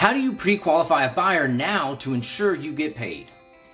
How do you pre-qualify a buyer now to ensure you get paid?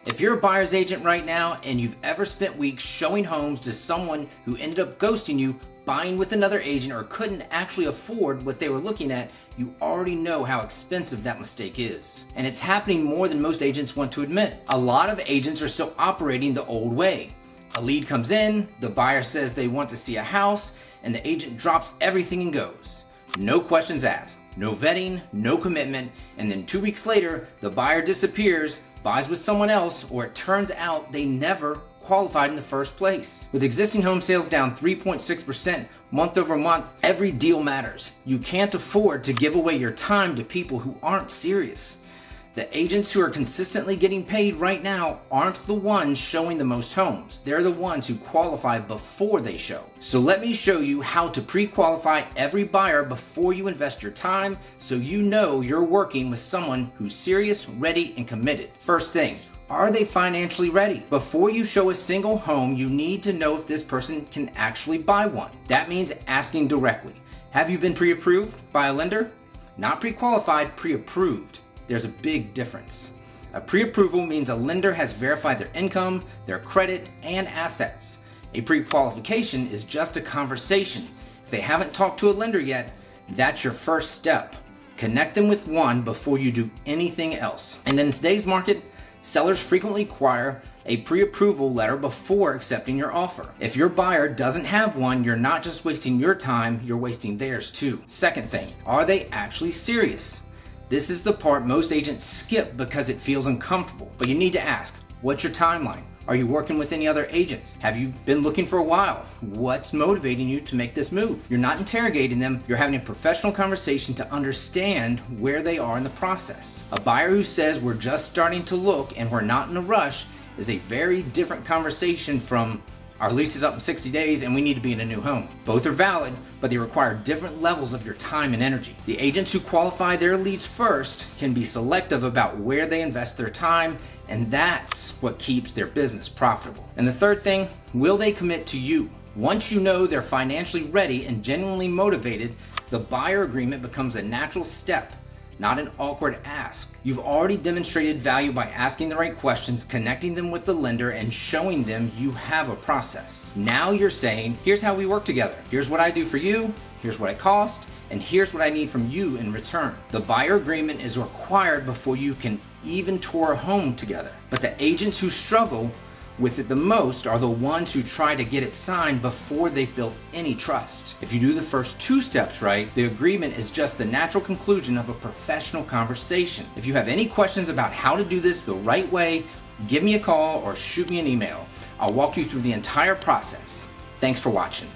If you're a buyer's agent right now and you've ever spent weeks showing homes to someone who ended up ghosting you, buying with another agent, or couldn't actually afford what they were looking at, you already know how expensive that mistake is. And it's happening more than most agents want to admit. A lot of agents are still operating the old way. A lead comes in, the buyer says they want to see a house, and the agent drops everything and goes. No questions asked, no vetting, no commitment, and then 2 weeks later, the buyer disappears, buys with someone else, or it turns out they never qualified in the first place. With existing home sales down 3.6% month over month, every deal matters. You can't afford to give away your time to people who aren't serious. The agents who are consistently getting paid right now aren't the ones showing the most homes. They're the ones who qualify before they show. So let me show you how to pre-qualify every buyer before you invest your time, so you know you're working with someone who's serious, ready, and committed. First thing, are they financially ready? Before you show a single home, you need to know if this person can actually buy one. That means asking directly. Have you been pre-approved by a lender? Not pre-qualified, pre-approved. There's a big difference. A pre-approval means a lender has verified their income, their credit, and assets. A pre-qualification is just a conversation. If they haven't talked to a lender yet, that's your first step. Connect them with one before you do anything else. And in today's market, sellers frequently require a pre-approval letter before accepting your offer. If your buyer doesn't have one, you're not just wasting your time, you're wasting theirs too. Second thing, are they actually serious? This is the part most agents skip because it feels uncomfortable. But you need to ask, what's your timeline? Are you working with any other agents? Have you been looking for a while? What's motivating you to make this move? You're not interrogating them, you're having a professional conversation to understand where they are in the process. A buyer who says we're just starting to look and we're not in a rush is a very different conversation from our lease is up in 60 days and we need to be in a new home. Both are valid, but they require different levels of your time and energy. The agents who qualify their leads first can be selective about where they invest their time, and that's what keeps their business profitable. And the third thing, will they commit to you? Once you know they're financially ready and genuinely motivated, the buyer agreement becomes a natural step, not an awkward ask. You've already demonstrated value by asking the right questions, connecting them with the lender, and showing them you have a process. Now you're saying, here's how we work together. Here's what I do for you, here's what I cost, and here's what I need from you in return. The buyer agreement is required before you can even tour a home together. But the agents who struggle with it the most are the ones who try to get it signed before they've built any trust. If you do the first two steps right, the agreement is just the natural conclusion of a professional conversation. If you have any questions about how to do this the right way, give me a call or shoot me an email. I'll walk you through the entire process. Thanks for watching.